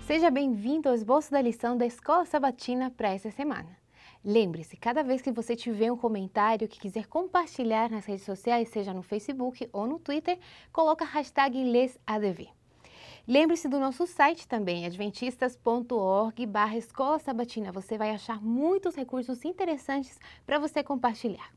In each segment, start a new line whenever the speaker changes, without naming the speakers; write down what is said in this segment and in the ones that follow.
Seja bem-vindo ao esboço da lição da Escola Sabatina para essa semana. Lembre-se, cada vez que você tiver um comentário que quiser compartilhar nas redes sociais, seja no Facebook ou no Twitter, coloca a hashtag LesADV. Lembre-se do nosso site também, adventistas.org/Escola Sabatina. Você vai achar muitos recursos interessantes para você compartilhar.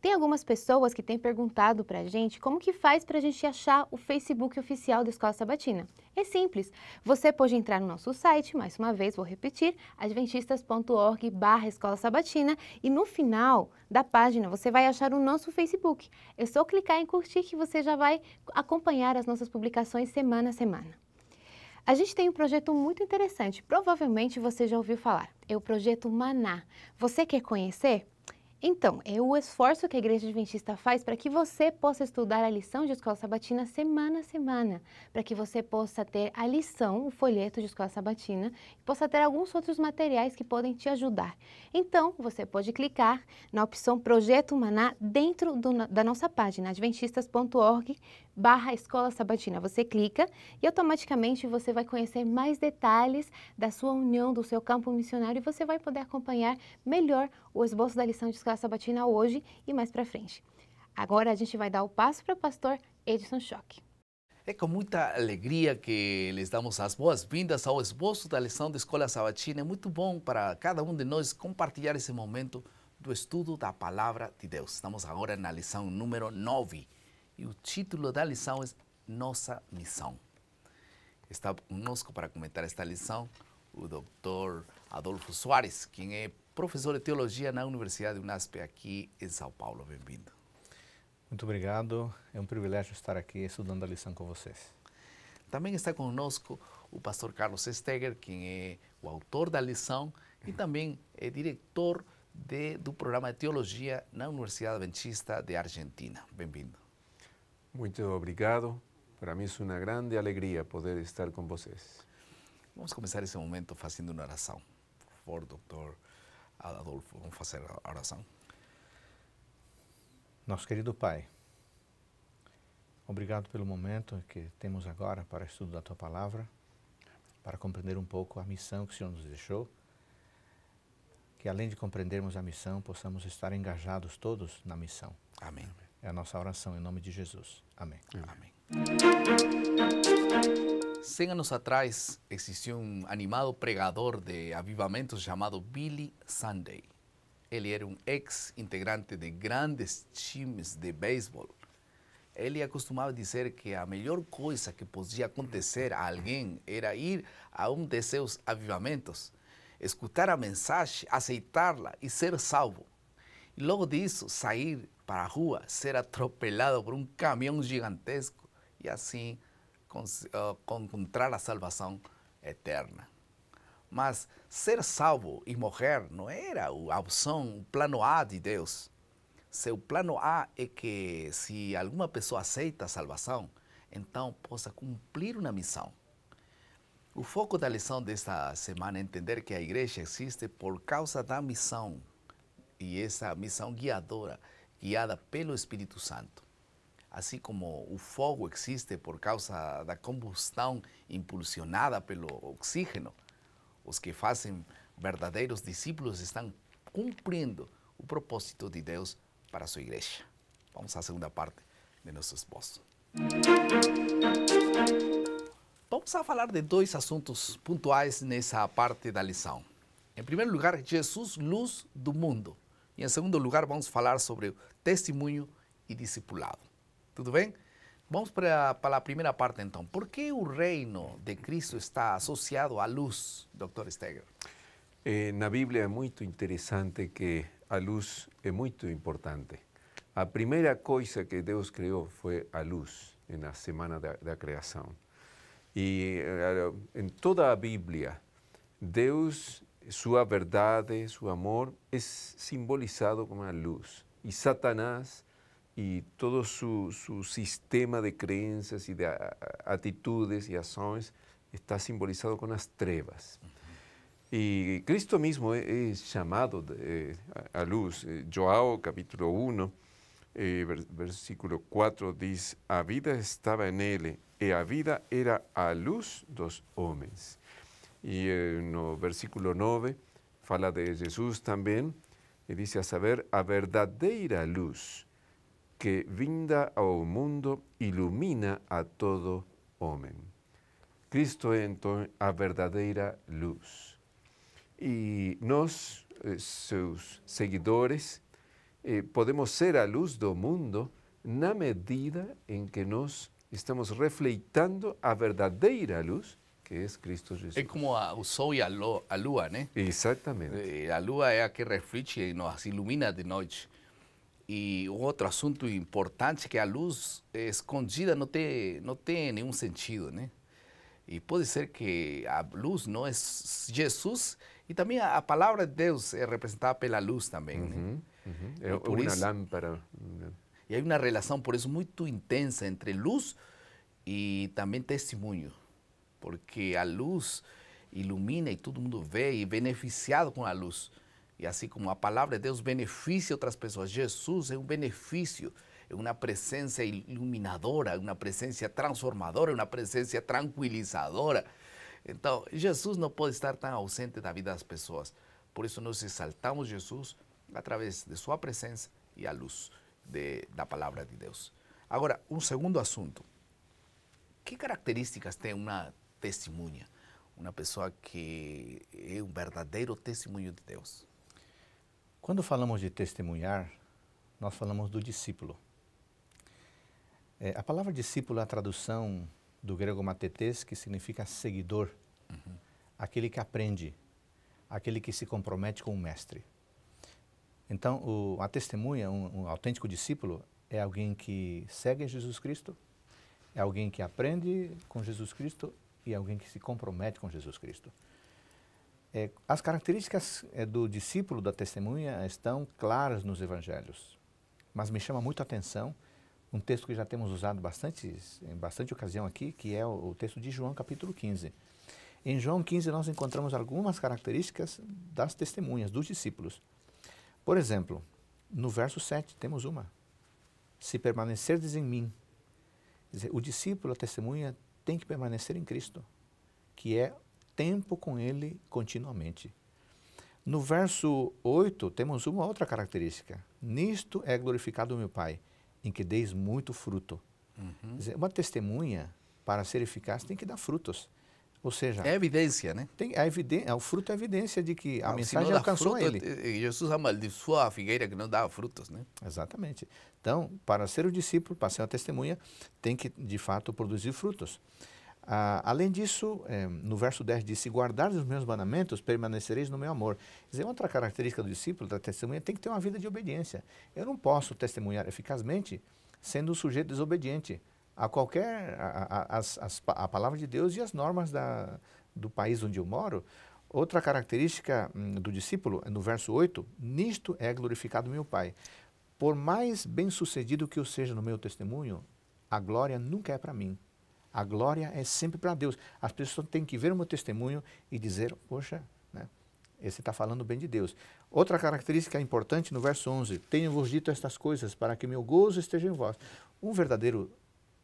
Tem algumas pessoas que têm perguntado para a gente como que faz para a gente achar o Facebook oficial da Escola Sabatina. É simples, você pode entrar no nosso site, mais uma vez vou repetir, adventistas.org/Escola Sabatina, e no final da página você vai achar o nosso Facebook. É só clicar em curtir que você já vai acompanhar as nossas publicações semana a semana. A gente tem um projeto muito interessante, provavelmente você já ouviu falar, é o Projeto Maná. Você quer conhecer? Então, é o esforço que a Igreja Adventista faz para que você possa estudar a lição de Escola Sabatina semana a semana, para que você possa ter a lição, o folheto de Escola Sabatina, e possa ter alguns outros materiais que podem te ajudar. Então, você pode clicar na opção Projeto Maná dentro da nossa página, adventistas.org/Escola Sabatina. Você clica e automaticamente você vai conhecer mais detalhes da sua união, do seu campo missionário, e você vai poder acompanhar melhor o esboço da lição de Escola Sabatina hoje e mais para frente. Agora a gente vai dar o passo para o pastor Edson Schock.
É com muita alegria que lhes damos as boas-vindas ao esboço da lição da Escola Sabatina. É muito bom para cada um de nós compartilhar esse momento do estudo da Palavra de Deus. Estamos agora na lição número 9 e o título da lição é Nossa Missão. Está conosco para comentar esta lição o Dr. Adolfo Soares, quem é professor de Teologia na Universidade UNASP aqui em São Paulo. Bem-vindo.
Muito obrigado, é um privilégio estar aqui estudando a lição com vocês.
Também está conosco o pastor Carlos Steger, quem é o autor da lição e também é diretor do programa de Teologia na Universidade Adventista de Argentina. Bem-vindo.
Muito obrigado, para mim é uma grande alegria poder estar com vocês.
Vamos começar esse momento fazendo uma oração. Por favor, doutor Adolfo, vamos fazer a oração.
Nosso querido Pai, obrigado pelo momento que temos agora para o estudo da Tua Palavra, para compreender um pouco a missão que o Senhor nos deixou, que além de compreendermos a missão, possamos estar engajados todos na missão.
Amém.
É a nossa oração em nome de Jesus. Amém.
Amém. 100 anos atrás existiu um animado pregador de avivamentos chamado Billy Sunday. Ele era um ex-integrante de grandes times de beisebol. Ele costumava dizer que a melhor coisa que podia acontecer a alguém era ir a um de seus avivamentos, escutar a mensagem, aceitá-la e ser salvo. E logo disso, sair para a rua, ser atropelado por um caminhão gigantesco e assim encontrar a salvação eterna. Mas ser salvo e morrer não era a opção, o plano A de Deus. Seu plano A é que se alguma pessoa aceita a salvação, então possa cumprir uma missão. O foco da lição desta semana é entender que a igreja existe por causa da missão, e essa missão guiadora, guiada pelo Espírito Santo. Assim como o fogo existe por causa da combustão impulsionada pelo oxígeno, os que fazem verdadeiros discípulos estão cumprindo o propósito de Deus para a sua igreja. Vamos à segunda parte de nosso esboço. Vamos a falar de dois assuntos pontuais nessa parte da lição. Em primeiro lugar, Jesus, luz do mundo. E em segundo lugar, vamos falar sobre o testemunho e discipulado. Tudo bem? Vamos para a primeira parte, então. Por que o reino de Cristo está associado à luz, Dr. Steger?
Na Bíblia é muito interessante que a luz é muito importante. A primeira coisa que Deus criou foi a luz, na semana da criação. E em toda a Bíblia, Deus, sua verdade, seu amor, é simbolizado como a luz. E Satanás e todo su sistema de crenças e de atitudes e ações está simbolizado com as trevas. E Cristo mesmo é chamado à luz. João, capítulo 1, versículo 4, diz: a vida estava nele e a vida era a luz dos homens. E no versículo 9 fala de Jesus também, e diz a saber, a verdadeira luz que vinda ao mundo ilumina a todo homem. Cristo é então a verdadeira luz. E nós, seus seguidores, podemos ser a luz do mundo na medida em que nós estamos refletindo a verdadeira luz, que é Cristo Jesus.
É como o sol e a lua, né?
Exatamente.
A lua é a que reflete e nos ilumina de noite. E outro assunto importante é que a luz escondida não tem nenhum sentido, né? E pode ser que a luz não é Jesus, e também a palavra de Deus é representada pela luz também, né?
É uma lâmpada.
E há uma relação, por isso, muito intensa entre luz e também testemunho. Porque a luz ilumina e todo mundo vê e é beneficiado com a luz. E assim como a palavra de Deus beneficia outras pessoas, Jesus é um benefício, é uma presença iluminadora, uma presença transformadora, uma presença tranquilizadora. Então, Jesus não pode estar tão ausente da vida das pessoas. Por isso, nós exaltamos Jesus através de sua presença e a luz da palavra de Deus. Agora, um segundo assunto. Que características tem uma testemunha? Uma pessoa que é um verdadeiro testemunho de Deus.
Quando falamos de testemunhar, nós falamos do discípulo. A palavra discípulo é a tradução do grego mathetes, que significa seguidor, aquele que aprende, aquele que se compromete com o mestre. Então, a testemunha, um autêntico discípulo, é alguém que segue Jesus Cristo, é alguém que aprende com Jesus Cristo e é alguém que se compromete com Jesus Cristo. As características do discípulo, da testemunha, estão claras nos evangelhos, mas me chama muito a atenção um texto que já temos usado em bastante ocasião aqui, que é o texto de João, capítulo 15. Em João 15, nós encontramos algumas características das testemunhas, dos discípulos. Por exemplo, no verso 7, temos uma. Se permanecerdes em mim. Quer dizer, o discípulo, a testemunha, tem que permanecer em Cristo, que é tempo com Ele continuamente. No verso 8, temos uma outra característica. Nisto é glorificado o meu Pai, em que deis muito fruto. Quer dizer, uma testemunha, para ser eficaz, tem que dar frutos. Ou seja,
é evidência, né?
O fruto é a evidência de que a mensagem alcançou ele.
Jesus amaldiçoou a figueira que não dava frutos, né?
Exatamente. Então, para ser o discípulo, para ser uma testemunha, tem que, de fato, produzir frutos. Além disso, no verso 10 diz, se guardardes os meus mandamentos, permanecereis no meu amor. Quer dizer, outra característica do discípulo, da testemunha, tem que ter uma vida de obediência. Eu não posso testemunhar eficazmente sendo um sujeito desobediente a qualquer, a palavra de Deus e as normas do país onde eu moro. Outra característica do discípulo, no verso 8, nisto é glorificado meu Pai. Por mais bem-sucedido que eu seja no meu testemunho, a glória nunca é para mim. A glória é sempre para Deus. As pessoas têm que ver o meu testemunho e dizer, poxa, né, esse está falando bem de Deus. Outra característica importante no verso 11, tenho-vos dito estas coisas para que meu gozo esteja em vós. Um verdadeiro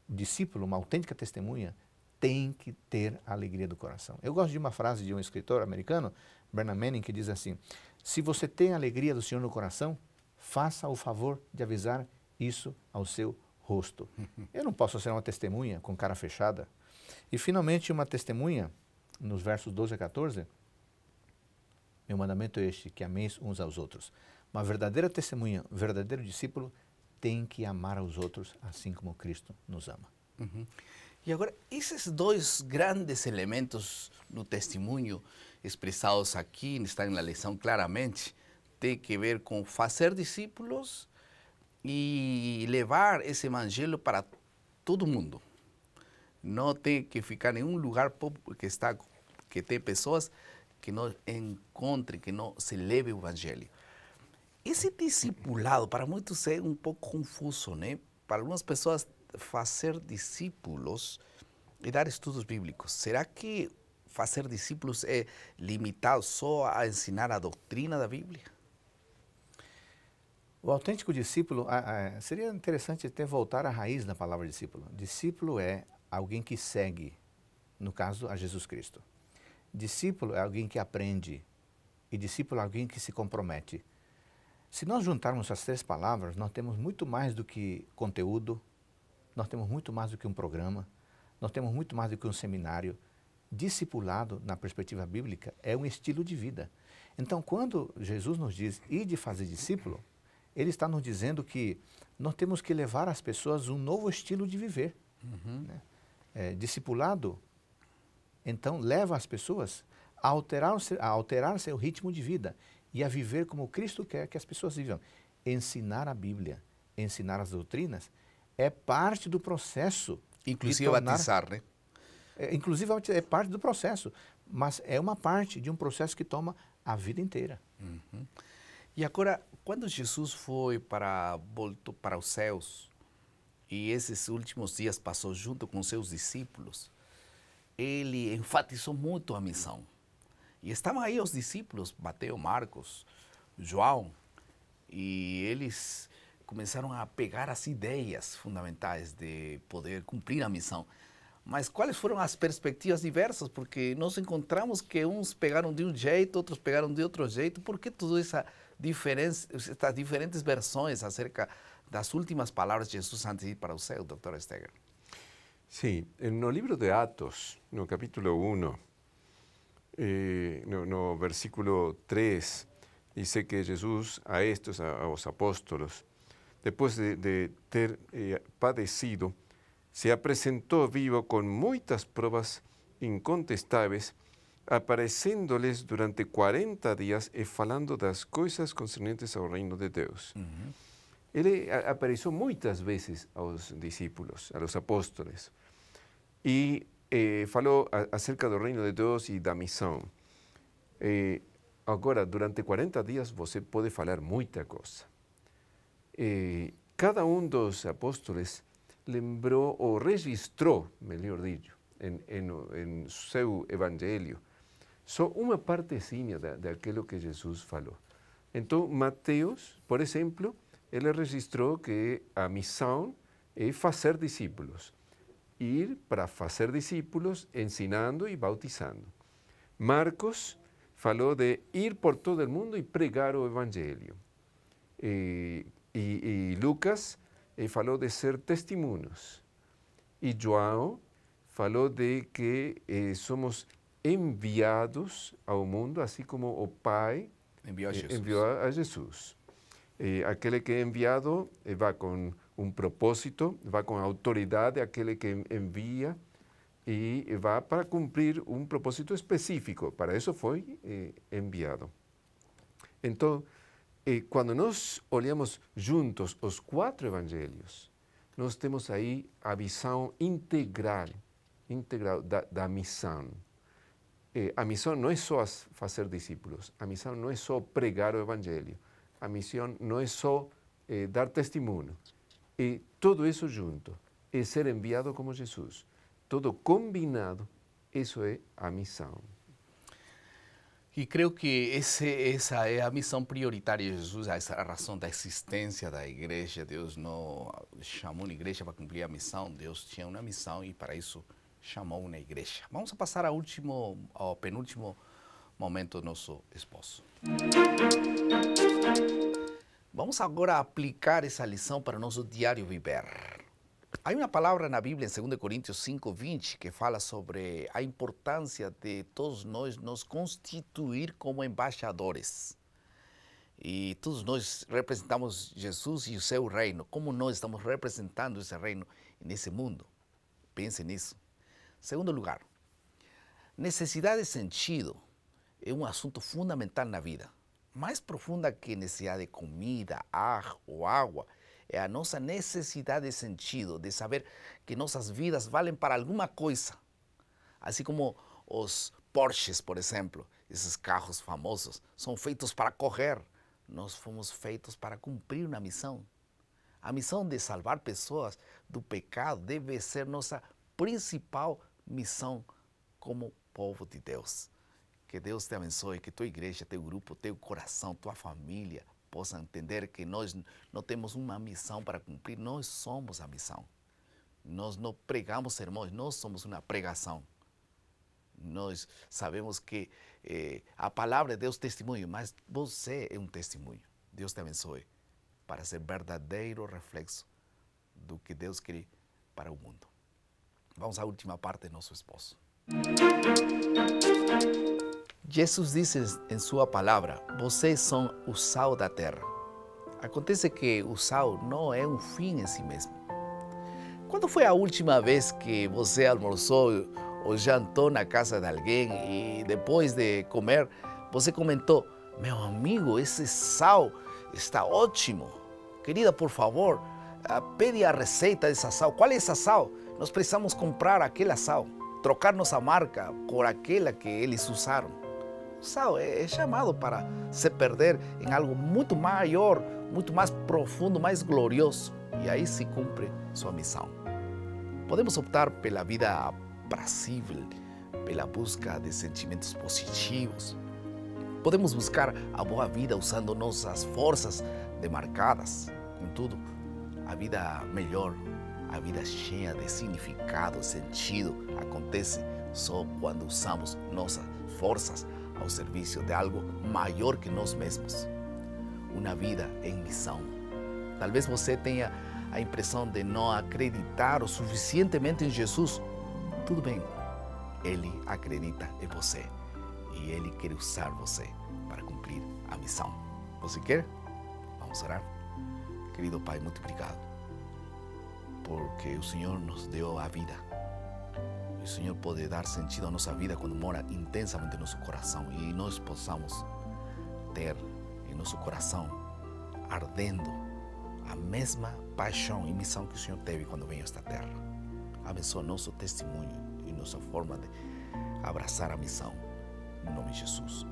discípulo, uma autêntica testemunha, tem que ter a alegria do coração. Eu gosto de uma frase de um escritor americano, Bernard Manning, que diz assim, se você tem a alegria do Senhor no coração, faça o favor de avisar isso ao seu rosto. Eu não posso ser uma testemunha com cara fechada. E finalmente uma testemunha, nos versos 12 a 14, meu mandamento é este, que ameis uns aos outros. Uma verdadeira testemunha, um verdadeiro discípulo, tem que amar aos outros assim como Cristo nos ama.
E agora, esses dois grandes elementos no testemunho expressados aqui, estão na lição claramente, tem que ver com fazer discípulos e levar esse evangelho para todo mundo. Não tem que ficar em um lugar que tem pessoas que não encontrem, que não se leve o evangelho. Esse discipulado, para muitos é um pouco confuso, né? Para algumas pessoas, fazer discípulos e dar estudos bíblicos. Será que fazer discípulos é limitado só a ensinar a doutrina da Bíblia?
O autêntico discípulo, seria interessante até voltar à raiz da palavra discípulo. Discípulo é alguém que segue, no caso, a Jesus Cristo. Discípulo é alguém que aprende e discípulo é alguém que se compromete. Se nós juntarmos as três palavras, nós temos muito mais do que conteúdo, nós temos muito mais do que um programa, nós temos muito mais do que um seminário. Discipulado, na perspectiva bíblica, é um estilo de vida. Então, quando Jesus nos diz ir de fazer discípulo, Ele está nos dizendo que nós temos que levar às pessoas um novo estilo de viver. Né? Discipulado, então, leva as pessoas a alterar seu ritmo de vida e a viver como Cristo quer que as pessoas vivam. Ensinar a Bíblia, ensinar as doutrinas, é parte do processo.
Inclusive batizar, né?
Inclusive é parte do processo, mas é uma parte de um processo que toma a vida inteira.
E agora, quando Jesus voltou para os céus e esses últimos dias passou junto com seus discípulos, ele enfatizou muito a missão. E estavam aí os discípulos, Mateus, Marcos, João, e eles começaram a pegar as ideias fundamentais de poder cumprir a missão. Mas quais foram as perspectivas diversas? Porque nós encontramos que uns pegaram de um jeito, outros pegaram de outro jeito. Por que toda essa diferença, essas diferentes versões acerca das últimas palavras de Jesus antes de ir para o céu, Dr. Steger?
Sim, no livro de Atos, no capítulo 1, no versículo 3, dice que Jesus a estos, a los apóstolos, después de ter padecido, se apresentou vivo com muitas provas incontestáveis, aparecendo-lhes durante 40 dias e falando das coisas concernentes ao reino de Deus. Ele apareceu muitas vezes aos discípulos, a los apóstoles, e falou acerca do reino de Deus e da missão. Agora, durante 40 dias, você pode falar muita coisa. Cada um dos apóstoles lembrou ou registrou, melhor dito, em seu evangelho, só uma partezinha daquilo que Jesus falou. Então, Mateus, por exemplo, ele registrou que a missão é fazer discípulos. Ir para fazer discípulos, ensinando e bautizando. Marcos falou de ir por todo o mundo e pregar o evangelho. E Lucas falou de ser testemunhos. E João falou de que somos enviados ao mundo, assim como o Pai enviou a Jesus. Aquele que é enviado vai com um propósito, vai com autoridade, aquele que envia, e vai para cumprir um propósito específico. Para isso foi enviado. Então, quando nós olhamos juntos os 4 evangelhos, nós temos aí a visão integral da missão. A missão não é só fazer discípulos, a missão não é só pregar o evangelho, a missão não é só dar testemunho. Tudo isso junto é ser enviado como Jesus. Todo combinado, isso é a missão.
E creio que essa é a missão prioritária de Jesus, essa é a razão da existência da igreja. Deus não chamou uma igreja para cumprir a missão, Deus tinha uma missão e para isso chamou uma igreja. Vamos passar ao penúltimo momento do nosso esposo. Vamos agora aplicar essa lição para o nosso diário viver. Há uma palavra na Bíblia, em 2 Coríntios 5:20, que fala sobre a importância de todos nós nos constituir como embaixadores. E todos nós representamos Jesus e o seu reino. Como nós estamos representando esse reino nesse mundo? Pense nisso. Segundo lugar, necessidade de sentido é um assunto fundamental na vida. Mais profunda que necessidade de comida, ar ou água, é a nossa necessidade de sentido, de saber que nossas vidas valem para alguma coisa. Assim como os Porsches, por exemplo, esses carros famosos, são feitos para correr. Nós fomos feitos para cumprir uma missão. A missão de salvar pessoas do pecado deve ser nossa principal missão como povo de Deus. Que Deus te abençoe, que tua igreja, teu grupo, teu coração, tua família possam entender que nós não temos uma missão para cumprir, nós somos a missão. Nós não pregamos sermões, nós somos uma pregação. Nós sabemos que a palavra de Deus é testemunho, mas você é um testemunho. Deus te abençoe para ser verdadeiro reflexo do que Deus quer para o mundo. Vamos à última parte de nosso esposo. Jesus disse em sua palavra: vocês são o sal da terra. Acontece que o sal não é um fim em si mesmo. Quando foi a última vez que você almoçou ou jantou na casa de alguém e depois de comer você comentou: meu amigo, esse sal está ótimo. Querida, por favor, pede a receita dessa sal. Qual é essa sal? Nós precisamos comprar aquela sal, trocar nossa marca por aquela que eles usaram. O sal é chamado para se perder em algo muito maior, muito mais profundo, mais glorioso. E aí se cumpre sua missão. Podemos optar pela vida aprazível, pela busca de sentimentos positivos. Podemos buscar a boa vida usando nossas forças demarcadas. Contudo, a vida melhor, a vida cheia de significado, sentido, acontece só quando usamos nossas forças ao serviço de algo maior que nós mesmos. Uma vida em missão. Talvez você tenha a impressão de não acreditar o suficientemente em Jesus. Tudo bem, Ele acredita em você e Ele quer usar você para cumprir a missão. Você quer? Vamos orar? Querido Pai, muito obrigado, porque o Senhor nos deu a vida. O Senhor pode dar sentido à nossa vida quando mora intensamente em nosso coração e nós possamos ter em nosso coração ardendo a mesma paixão e missão que o Senhor teve quando veio a esta terra. Abençoa nosso testemunho e nossa forma de abraçar a missão. Em nome de Jesus.